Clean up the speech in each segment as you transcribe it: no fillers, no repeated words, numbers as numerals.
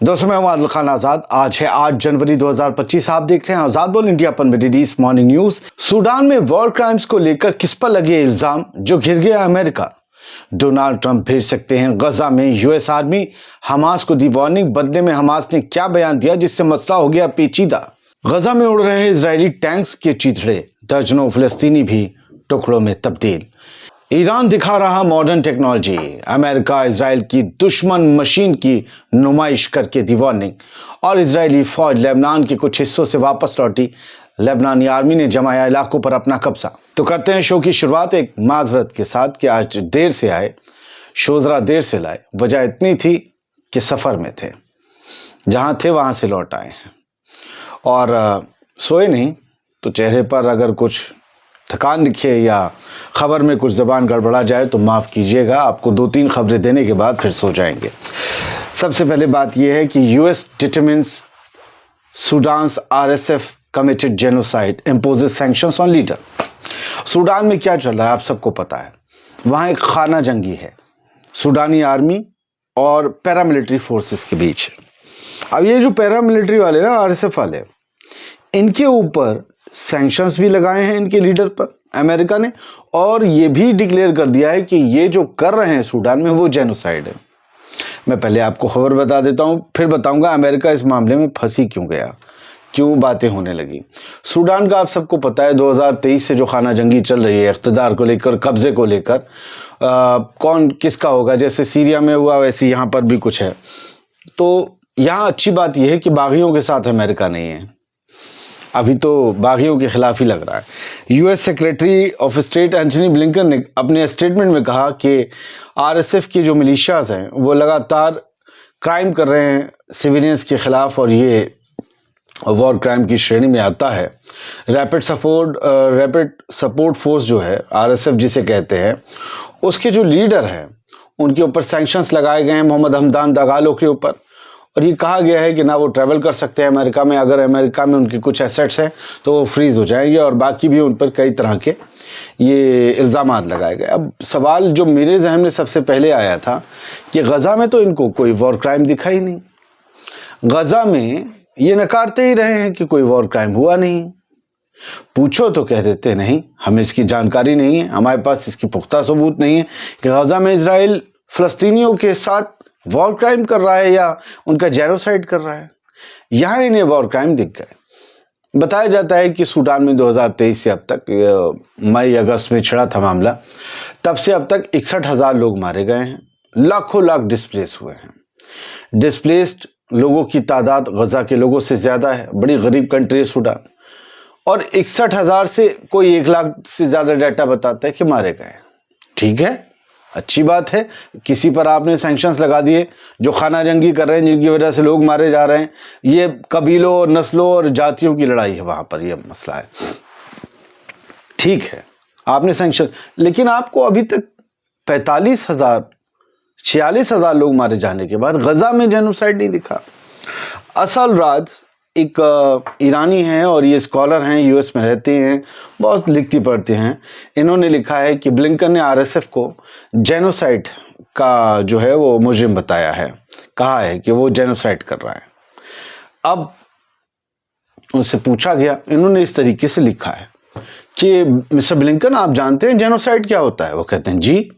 दोस्तों मैं हूं आदिल खान आजाद। आज है 8 जनवरी 2025। आप देख रहे हैं आजाद बोल इंडिया पर middle east morning news. Sudan में वॉर क्राइम्स को लेकर किस पर लगे इल्जाम जो घिर गया अमेरिका। डोनाल्ड ट्रंप भेज सकते हैं गजा में यूएस आर्मी। हमास को दी वार्निंग, बदले में हमास ने क्या बयान दिया जिससे मसला हो गया पेचीदा। गजा में उड़ रहे इजरायली टैंक्स के चिथड़े, दर्जनों फिलिस्तीनी भी टुकड़ों में तब्दील। ईरान दिखा रहा मॉडर्न टेक्नोलॉजी, अमेरिका इजराइल की दुश्मन मशीन की नुमाइश करके दी वार्निंग। और इजरायली फौज लेबनान के कुछ हिस्सों से वापस लौटी, लेबनानी आर्मी ने जमाया इलाकों पर अपना कब्जा। तो करते हैं शो की शुरुआत एक माजरत के साथ कि आज देर से आए, शो जरा देर से लाए। वजह इतनी थी कि सफ़र में थे, जहाँ थे वहाँ से लौट आए हैं और सोए नहीं। तो चेहरे पर अगर कुछ थकान दिखे या खबर में कुछ ज़बान गड़बड़ा जाए तो माफ़ कीजिएगा। आपको 2-3 खबरें देने के बाद फिर सो जाएंगे। सबसे पहले बात यह है कि US determines Sudan's RSF committed genocide imposes sanctions on leader. Sudan में क्या चल रहा है आप सबको पता है। वहाँ एक खाना जंगी है सूडानी आर्मी और पैरामिलिट्री फोर्सेस के बीच। अब ये जो पैरामिलिट्री वाले ना, आरएसएफ वाले, इनके ऊपर सैंक्शंस भी लगाए हैं इनके लीडर पर अमेरिका ने, और ये भी डिक्लेयर कर दिया है कि ये जो कर रहे हैं सूडान में वो जेनोसाइड है। मैं पहले आपको खबर बता देता हूँ, फिर बताऊंगा अमेरिका इस मामले में फंसी क्यों गया, क्यों बातें होने लगी। सूडान का आप सबको पता है 2023 से जो खाना जंगी चल रही है इख्तिदार को लेकर, कब्जे को लेकर, कौन किसका होगा। जैसे सीरिया में हुआ वैसे यहाँ पर भी कुछ है। तो यहाँ अच्छी बात यह है कि बागियों के साथ अमेरिका नहीं है, अभी तो बागियों के खिलाफ ही लग रहा है। US secretary of state Anthony Blinken ने अपने स्टेटमेंट में कहा कि आरएसएफ की जो मिलिशियाज हैं वो लगातार क्राइम कर रहे हैं सिविलियंस के खिलाफ, और ये वॉर क्राइम की श्रेणी में आता है। रैपिड सपोर्ट फोर्स जो है आरएसएफ जिसे कहते हैं, उसके जो लीडर हैं उनके ऊपर सैंक्शंस लगाए गए हैं, मोहम्मद हमदान दगालो के ऊपर। और ये कहा गया है कि ना वो ट्रैवल कर सकते हैं अमेरिका में, अगर अमेरिका में उनके कुछ एसेट्स हैं तो वो फ्रीज़ हो जाएंगे, और बाकी भी उन पर कई तरह के ये इल्ज़ामात लगाए गए। अब सवाल जो मेरे जहन में सबसे पहले आया था कि गज़ा में तो इनको कोई वॉर क्राइम दिखा ही नहीं। गज़ा में ये नकारते ही रहे हैं कि कोई वॉर क्राइम हुआ नहीं। पूछो तो कह देते नहीं, हमें इसकी जानकारी नहीं है, हमारे पास इसकी पुख्ता सबूत नहीं है कि गज़ा में इजराइल फ़लस्तीनियों के साथ वॉर क्राइम कर रहा है या उनका जेनोसाइड कर रहा है। यहाँ इन्हें वॉर क्राइम दिख गए। बताया जाता है कि सूडान में 2023 से अब तक, मई अगस्त में छिड़ा था मामला, तब से अब तक 61,000 लोग मारे गए हैं, लाखों लाख डिस्प्लेस हुए हैं। डिस्प्लेस्ड लोगों की तादाद गजा के लोगों से ज़्यादा है। बड़ी गरीब कंट्री है सूडान, और 61,000 से कोई 1 लाख से ज़्यादा डाटा बताता है कि मारे गए। ठीक है, अच्छी बात है। किसी पर आपने सैंक्शंस लगा दिए जो खाना जंगी कर रहे हैं, जिनकी वजह से लोग मारे जा रहे हैं। ये कबीलों और नस्लों और जातियों की लड़ाई है, वहाँ पर ये मसला है। ठीक है, आपने सैंक्शन, लेकिन आपको अभी तक 46,000 लोग मारे जाने के बाद गजा में जेनोसाइड नहीं दिखा। असल राज एक ईरानी हैं और ये स्कॉलर हैं, यूएस में रहते हैं, बहुत लिखती पढ़ते हैं। इन्होंने लिखा है कि ब्लिंकन ने आरएसएफ को जेनोसाइड का जो है वो मुजरिम बताया है, कहा है कि वो जेनोसाइड कर रहा है। अब उनसे पूछा गया, इन्होंने इस तरीके से लिखा है कि मिस्टर ब्लिंकन आप जानते हैं जेनोसाइड क्या होता है? वो कहते हैं जी।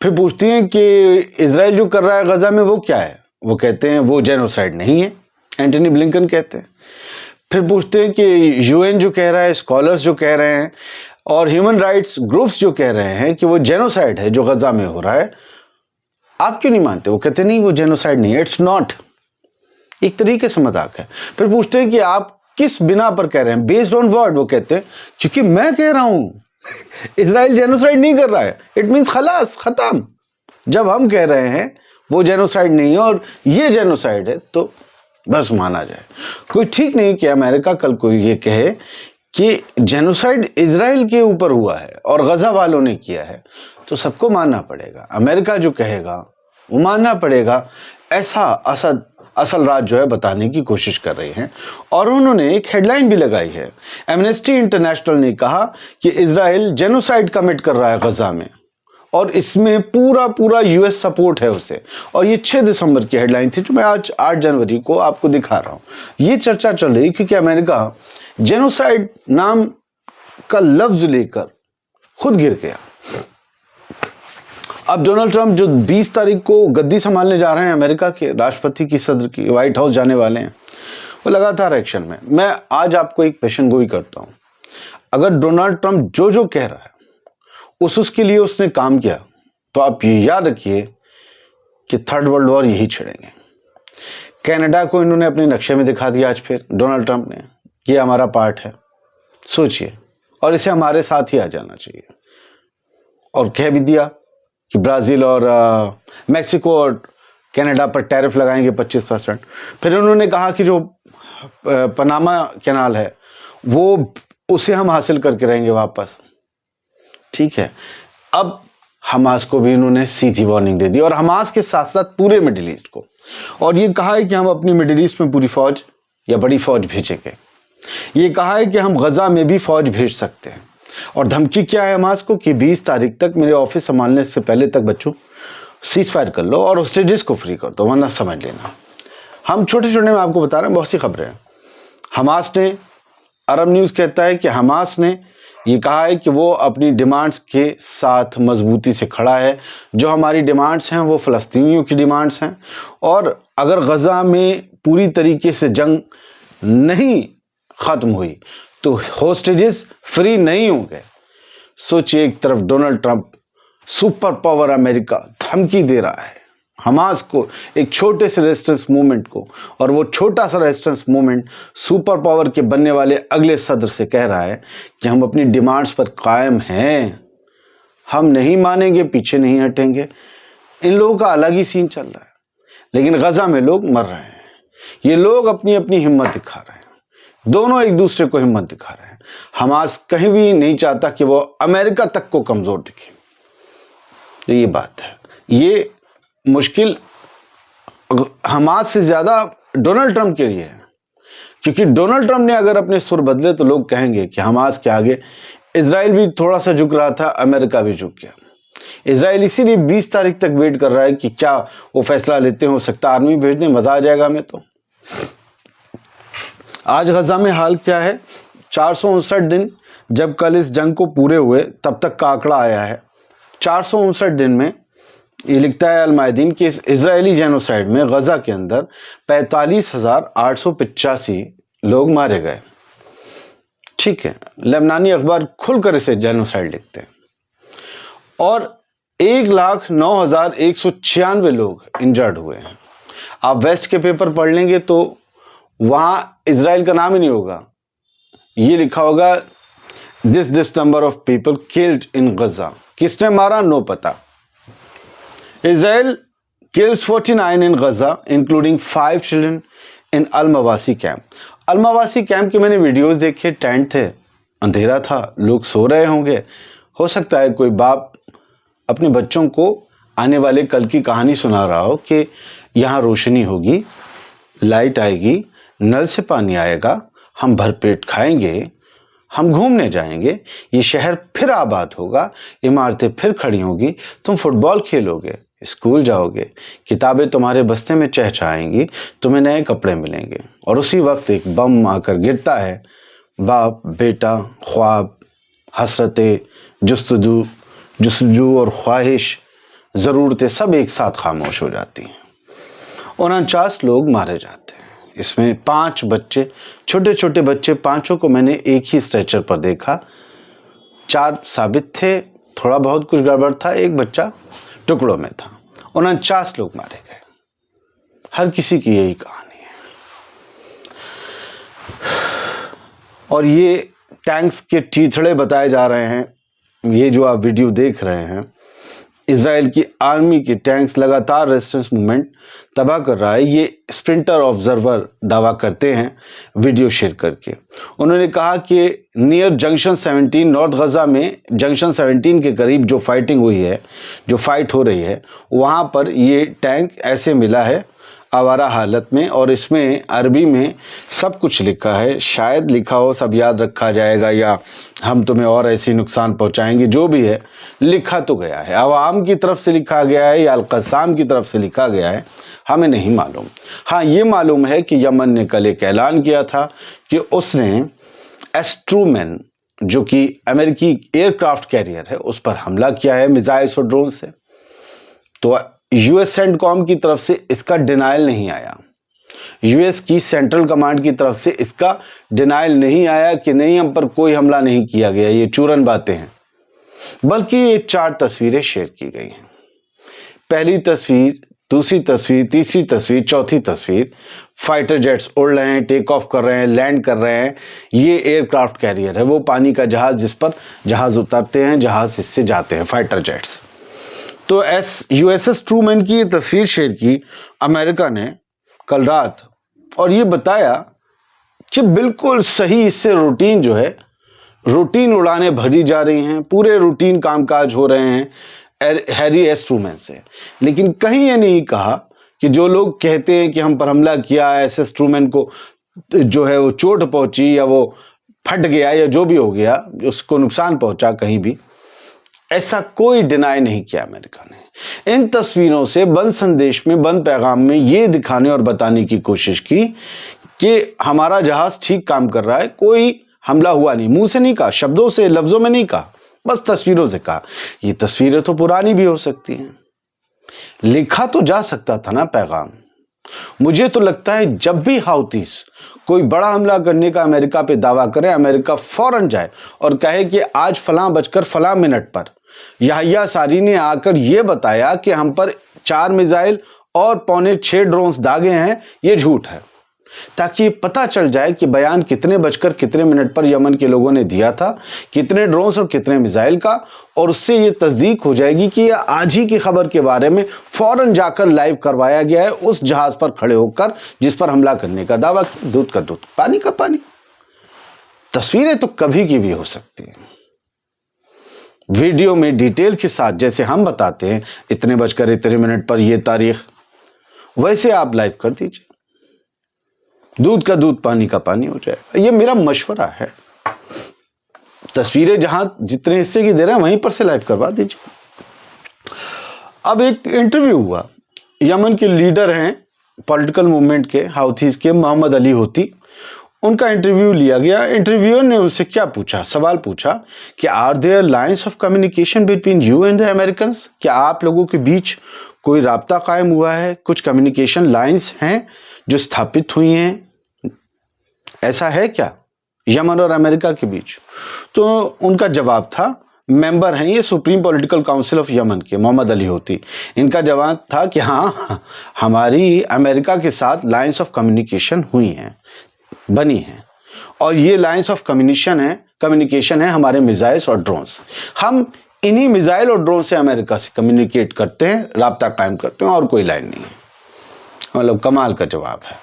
फिर पूछती हैं कि इजराइल जो कर रहा है गजा में वो क्या है? वो कहते हैं वो जेनोसाइड नहीं है, एंटनी ब्लिंकन कहते हैं। फिर पूछते हैं कि यूएन जो कह रहा है, स्कॉलर्स जो कह रहे हैं, और ह्यूमन राइट्स ग्रुप्स जो कह रहे हैं कि वो जेनोसाइड है जो गजा में हो रहा है, आप क्यों नहीं मानते? वो कहते नहीं, वो जेनोसाइड नहीं है, इट्स नॉट। एक तरीके से मजाक है। फिर पूछते हैं कि आप किस बिना पर कह रहे हैं, बेस्ड ऑन व्हाट? वो कहते हैं क्योंकि मैं कह रहा हूं इजराइल जेनोसाइड नहीं कर रहा है, इट मीन्स खलास, खत्म। जब हम कह रहे हैं वो जेनोसाइड नहीं है और ये जेनोसाइड है तो बस माना जाए। कोई ठीक नहीं कि अमेरिका कल को ये कहे कि जेनोसाइड इजराइल के ऊपर हुआ है और गजा वालों ने किया है, तो सबको मानना पड़ेगा। अमेरिका जो कहेगा वो मानना पड़ेगा। ऐसा असल राज जो है बताने की कोशिश कर रही हैं। और उन्होंने एक हेडलाइन भी लगाई है, एमनेस्टी इंटरनेशनल ने कहा कि इजराइल जेनोसाइड कमिट कर रहा है गजा में, اور اس میں پورا US سپورٹ ہے اسے. اور یہ 6 دسمبر کی ہیڈ لائن تھی جو میں آج 8 جنوری کو آپ کو دکھا رہا ہوں. یہ چرچا چل رہی کیونکہ امریکہ جینوسائیڈ نام کا لفظ لے کر خود گر گیا. اب ڈونلڈ ٹرمپ جو 20 تاریخ کو گدی سنبھالنے جا رہے ہیں امریکہ کے راشٹرپتی کی صدر کی، وائٹ ہاؤس جانے والے ہیں، وہ لگاتار ایکشن میں. میں آج آپ کو ایک پیشن گوئی کرتا ہوں. اگر ڈونلڈ ٹرمپ جو کہہ رہا ہے اس کے لیے اس نے کام کیا تو آپ یہ یاد رکھیے کہ 3rd ورلڈ وار یہی چھڑیں گے. کینیڈا کو انہوں نے اپنے نقشے میں دکھا دیا آج پھر ڈونلڈ ٹرمپ نے، یہ ہمارا پارٹ ہے. سوچئے، اور اسے ہمارے ساتھ ہی آ جانا چاہیے. اور کہہ بھی دیا کہ برازیل اور میکسیکو اور کینیڈا پر ٹیرف لگائیں گے 25%. پھر انہوں نے کہا کہ جو پاناما کینال ہے وہ اسے ہم حاصل کر کے رہیں گے واپس. ٹھیک ہے، اب حماس کو بھی انہوں نے سیدھی وارننگ دے دی، اور حماس کے ساتھ ساتھ پورے مڈل ایسٹ کو. اور یہ کہا ہے کہ ہم اپنی مڈل ایسٹ میں پوری فوج یا بڑی فوج بھیجیں گے. یہ کہا ہے کہ ہم غزہ میں بھی فوج بھیج سکتے ہیں. اور دھمکی کیا ہے حماس کو کہ 20 تاریخ تک میرے آفس سنبھالنے سے پہلے تک بچوں سیز فائر کر لو اور ہوسٹیجز کو فری کر دو، ورنہ سمجھ لینا. ہم چھوٹے میں آپ کو بتا رہے ہیں، بہت سی خبریں ہیں. حماس نے، عرب نیوز کہتا ہے کہ حماس نے یہ کہا ہے کہ وہ اپنی ڈیمانڈز کے ساتھ مضبوطی سے کھڑا ہے. جو ہماری ڈیمانڈز ہیں وہ فلسطینیوں کی ڈیمانڈز ہیں، اور اگر غزہ میں پوری طریقے سے جنگ نہیں ختم ہوئی تو ہوسٹیجز فری نہیں ہوں گے. سوچئے، ایک طرف ڈونلڈ ٹرمپ سپر پاور امریکہ دھمکی دے رہا ہے حماس کو، ایک چھوٹے سے ریزسٹنس موومنٹ کو، اور وہ چھوٹا سا ریزسٹنس موومنٹ سپر پاور کے بننے والے اگلے صدر سے کہہ رہا ہے کہ ہم اپنی ڈیمانڈز پر قائم ہیں، ہم نہیں مانیں گے، پیچھے نہیں ہٹیں گے. ان لوگوں کا الگ ہی سین چل رہا ہے، لیکن غزہ میں لوگ مر رہے ہیں. یہ لوگ اپنی اپنی ہمت دکھا رہے ہیں، دونوں ایک دوسرے کو ہمت دکھا رہے ہیں. حماس کہیں بھی نہیں چاہتا کہ وہ امریکہ تک کو کمزور دکھے. یہ بات ہے. یہ مشکل حماس سے زیادہ ڈونلڈ ٹرمپ کے لیے ہے، کیونکہ ڈونلڈ ٹرمپ نے اگر اپنے سر بدلے تو لوگ کہیں گے کہ حماس کے آگے اسرائیل بھی تھوڑا سا جھک رہا تھا، امریکہ بھی جھک گیا. اسرائیل اسی لیے 20 تاریخ تک ویٹ کر رہا ہے کہ کیا وہ فیصلہ لیتے ہیں. ہو سکتا ہے آرمی بھیج دیں، مزہ آ جائے گا ہمیں. تو آج غزہ میں حال کیا ہے؟ 459 دن جب کل اس جنگ کو پورے ہوئے تب تک کا آنکڑا آیا ہے. 459 دن میں یہ لکھتا ہے المائدین کہ اس اسرائیلی جینوسائیڈ میں غزہ کے اندر 45,885 لوگ مارے گئے. ٹھیک ہے، لبنانی اخبار کھل کر اسے جینوسائیڈ لکھتے ہیں. اور 1,09,196 لوگ انجرڈ ہوئے ہیں. آپ ویسٹ کے پیپر پڑھ لیں گے تو وہاں اسرائیل کا نام ہی نہیں ہوگا، یہ لکھا ہوگا this number of people killed in Gaza. کس نے مارا؟ نو پتا. Israel kills 49 in Gaza including 5 children in Al-Mawasi camp. Al-Mawasi camp کے میں نے ویڈیوز دیکھے، ٹینٹ تھے، اندھیرا تھا، لوگ سو رہے ہوں گے. ہو سکتا ہے کوئی باپ اپنے بچوں کو آنے والے کل کی کہانی سنا رہا ہو کہ یہاں روشنی ہوگی، لائٹ آئے گی، نل سے پانی آئے گا، ہم بھر پیٹ کھائیں گے، ہم گھومنے جائیں گے، یہ شہر پھر آباد ہوگا، عمارتیں پھر کھڑی ہوں گی، تم فٹ بال کھیلو گے، اسکول جاؤ گے، کتابیں تمہارے بستے میں چہچہائیں گی، تمہیں نئے کپڑے ملیں گے. اور اسی وقت ایک بم آ کر گرتا ہے. باپ، بیٹا، خواب، حسرتیں، جستجو اور خواہش، ضرورتیں سب ایک ساتھ خاموش ہو جاتی ہیں. 49 لوگ مارے جاتے ہیں. اس میں 5 بچے، چھوٹے چھوٹے بچے، 5 کو میں نے ایک ہی اسٹریچر پر دیکھا. 4 ثابت تھے، تھوڑا بہت کچھ گڑبڑ تھا، ایک بچہ ٹکڑوں میں تھا. 49 لوگ مارے گئے. ہر کسی کی یہی کہانی ہے. اور یہ ٹینکس کے ٹیتھڑے بتائے جا رہے ہیں. یہ جو آپ ویڈیو دیکھ رہے ہیں، اسرائیل کی آرمی کے ٹینکس لگاتار ریزسٹنس موومنٹ تباہ کر رہا ہے. یہ اسپرنٹر آبزرور دعویٰ کرتے ہیں ویڈیو شیئر کر کے. انہوں نے کہا کہ نیئر جنکشن 17 نارتھ غزہ میں جنکشن 17 کے قریب جو فائٹنگ ہوئی ہے، جو فائٹ ہو رہی ہے، وہاں پر یہ ٹینک ایسے ملا ہے आवारा हालत में, और इसमें अरबी में सब कुछ लिखा है। शायद लिखा हो सब याद रखा जाएगा या हम तुम्हें और ऐसी नुकसान पहुंचाएंगे, जो भी है लिखा तो गया है। अवाम की तरफ से लिखा गया है या अल-क़स्साम की तरफ से लिखा गया है, हमें नहीं मालूम। हाँ, ये मालूम है कि यमन ने कल एक ऐलान किया था कि उसने एस्ट्रूमैन, जो कि अमेरिकी एयरक्राफ्ट कैरियर है, उस पर हमला किया है मिसाइल्स और ड्रोन से। तो यूएस सेंटकॉम की तरफ से इसका डिनायल नहीं आया, यूएस की सेंट्रल कमांड की तरफ से इसका डिनायल नहीं आया कि नहीं, हम पर कोई हमला नहीं किया गया, ये चूरन बातें हैं। बल्कि ये 4 तस्वीरें शेयर की गई हैं। पहली तस्वीर, दूसरी तस्वीर, तीसरी तस्वीर, चौथी तस्वीर, फाइटर जेट्स उड़ रहे हैं, टेक ऑफ कर रहे हैं, लैंड कर रहे हैं। ये एयरक्राफ्ट कैरियर है, वो पानी का जहाज जिस पर जहाज उतरते हैं, जहाज इससे जाते हैं, फाइटर जेट्स। तो यूएसएस ट्रूमैन की ये तस्वीर शेयर की अमेरिका ने कल रात, और ये बताया कि बिल्कुल सही, इससे रूटीन जो है, रूटीन उड़ानें भरी जा रही हैं, पूरे रूटीन कामकाज हो रहे हैं हैरी एस ट्रूमैन से। लेकिन कहीं ये नहीं कहा कि जो लोग कहते हैं कि हम पर हमला किया, एस एस ट्रूमैन को जो है वो चोट पहुंची या वो फट गया या जो भी हो गया, उसको नुकसान पहुंचा, कहीं भी ऐसा कोई डिनाई नहीं किया अमेरिका ने। इन तस्वीरों से बंद संदेश में, बंद पैगाम में ये दिखाने और बताने की कोशिश की कि हमारा जहाज ठीक काम कर रहा है, कोई हमला हुआ नहीं। मुंह से नहीं कहा, शब्दों से, लफ्जों में नहीं कहा, बस तस्वीरों से कहा। ये तस्वीरें तो पुरानी भी हो सकती हैं, लिखा तो जा सकता था ना पैगाम। मुझे तो लगता है जब भी हाउतीस कोई बड़ा हमला करने का अमेरिका पे दावा करे, अमेरिका फौरन जाए और कहे कि आज फलां बजकर फलां मिनट पर याहिया सारी ने आकर यह बताया कि हम पर 4 मिसाइल और 5.25 ड्रोन्स दागे हैं, ये झूठ है, ताकि पता चल जाए कि बयान कितने बजकर कितने मिनट पर यमन के लोगों ने दिया था, कितने ड्रोन्स और कितने मिसाइल का, और उससे ये तस्दीक हो जाएगी कि यह आज ही की खबर के बारे में फौरन जाकर लाइव करवाया गया है उस जहाज पर खड़े होकर जिस पर हमला करने का दावा किया। दूध का दूध, पानी का पानी। तस्वीरें तो कभी की भी हो सकती हैं, वीडियो में डिटेल के साथ जैसे हम बताते हैं इतने बजकर इतने मिनट पर यह तारीख, वैसे आप लाइव कर दीजिए, दूध का दूध पानी का पानी हो जाएगा। ये मेरा मशवरा है। तस्वीरें जहां जितने हिस्से की दे रहे हैं वहीं पर से लाइव करवा दीजिए। अब एक इंटरव्यू हुआ, यमन के लीडर हैं पॉलिटिकल मूवमेंट के, हाउथीज के, मोहम्मद अली होती, उनका इंटरव्यू लिया गया। इंटरव्यूअर ने उनसे क्या पूछा, सवाल पूछा कि are there lines of communication between you and the Americans, क्या आप लोगों के बीच कोई राब्ता कायम हुआ है, कुछ कम्युनिकेशन लाइंस हैं जो स्थापित हुई हैं, ऐसा है क्या यमन और अमेरिका के बीच? तो उनका जवाब था, मेंबर हैं ये supreme political council of Yemen के, मोहम्मद अली होती, इनका जवाब था कि हाँ, हमारी अमेरिका के साथ लाइंस ऑफ कम्युनिकेशन हुई हैं, बनी हैं, और ये लाइंस ऑफ कम्युनिकेशन है हमारे मिसाइल्स और ड्रोन्स। हम इन्हीं मिसाइल और ड्रोन से अमेरिका से कम्युनिकेट करते हैं, राब्ता कायम करते हैं, और कोई लाइन नहीं है। मतलब कमाल का जवाब है।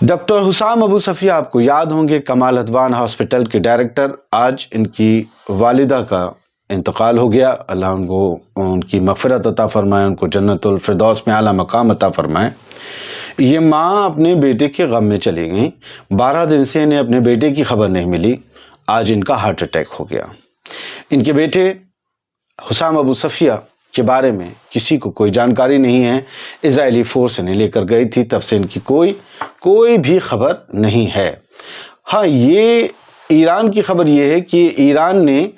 डॉक्टर हुसाम अबू सफिया आपको याद होंगे, कमाल अदवान हॉस्पिटल के डायरेक्टर। आज इनकी वालिदा का इंतकाल हो गया, अल्लाह उनको उनकी मग़फ़िरत अता फरमाए, उनको जन्नतुल फिरदौस में आला मकाम अता फरमाए। ये माँ अपने बेटे के गम में चली गई, 12 दिन से इन्हें अपने बेटे की खबर नहीं मिली, आज इनका हार्ट अटैक हो गया। इनके बेटे हुसाम अबू सफिया के बारे में किसी को कोई जानकारी नहीं है, इजरायली फोर्स इन्हें लेकर गई थी, तब से इनकी कोई भी खबर नहीं है। हाँ, ये ईरान की खबर ये है कि ईरान ने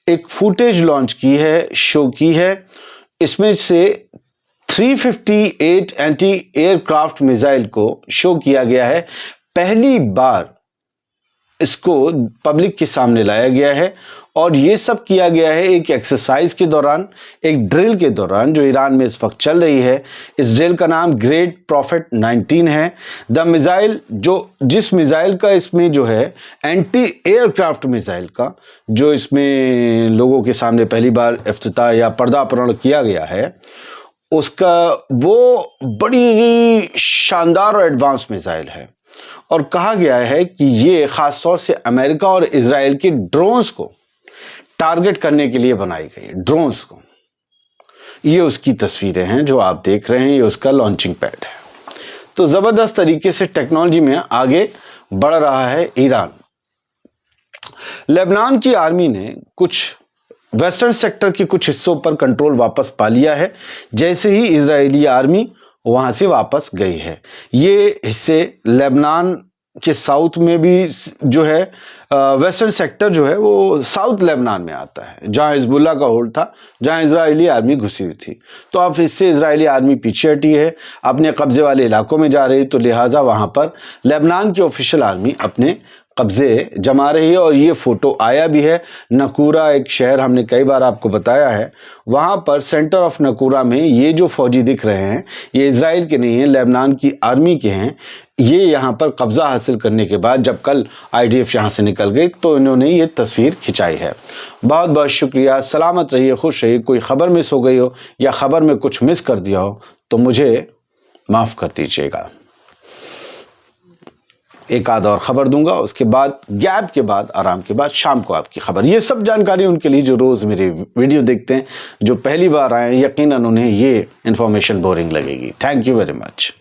एक फुटेज लॉन्च की है, शो की है, इसमें से 358 एंटी एयरक्राफ्ट मिसाइल को शो किया गया है। पहली बार इसको पब्लिक के सामने लाया गया है, और ये सब किया गया है एक एक्सरसाइज के दौरान, एक ड्रिल के दौरान जो ईरान में इस वक्त चल रही है। इस ड्रिल का नाम ग्रेट प्रॉफिट 19 है। द मिसाइल, जिस मिसाइल का इसमें जो है एंटी एयरक्राफ्ट मिसाइल का जो इसमें लोगों के सामने पहली बार इफ्तिताह या पर्दापरण किया गया है, उसका वो बड़ी शानदार और एडवांस मिसाइल है, और कहा गया है कि ये खास तौर से अमेरिका और इजराइल के ड्रोन्स को टारगेट करने के लिए बनाई गई है, ड्रोन्स को। یہ اس کی تصویریں ہیں جو آپ دیکھ رہے ہیں, یہ اس کا لانچنگ پیڈ ہے. تو زبردست طریقے سے ٹیکنالوجی میں آگے بڑھ رہا ہے ایران. لبنان کی آرمی نے کچھ ویسٹرن سیکٹر کے کچھ حصوں پر کنٹرول واپس پا لیا ہے جیسے ہی اسرائیلی آرمی وہاں سے واپس گئی ہے. یہ حصے لبنان کے ساؤتھ میں بھی جو ہے ویسٹرن سیکٹر جو ہے وہ ساؤتھ لبنان میں آتا ہے جہاں حزب اللہ کا ہولڈ تھا, جہاں اسرائیلی آرمی گھسی ہوئی تھی. تو اب اس سے اسرائیلی آرمی پیچھے ہٹی ہے, اپنے قبضے والے علاقوں میں جا رہی, تو لہٰذا وہاں پر لبنان کی آفیشیل آرمی اپنے قبضے جما رہی ہے. اور یہ فوٹو آیا بھی ہے نکورا, ایک شہر ہم نے کئی بار آپ کو بتایا ہے, وہاں پر سینٹر آف نکورا میں یہ جو فوجی دکھ رہے ہیں یہ اسرائیل کے نہیں ہیں, لبنان کی آرمی کے ہیں. یہ یہاں پر قبضہ حاصل کرنے کے بعد جب کل آئی ڈی ایف یہاں سے نکل گئی تو انہوں نے یہ تصویر کھنچائی ہے. بہت بہت شکریہ, سلامت رہیے, خوش رہیے. کوئی خبر مس ہو گئی ہو یا خبر میں کچھ مس کر دیا ہو تو مجھے معاف کر دیجیے گا. ایک آدھ اور خبر دوں گا, اس کے بعد گیپ کے بعد, آرام کے بعد شام کو آپ کی خبر. یہ سب جانکاری ان کے لیے جو روز میری ویڈیو دیکھتے ہیں, جو پہلی بار آئے ہیں, یقیناً انہیں یہ انفارمیشن بورنگ لگے گی. Thank you very much.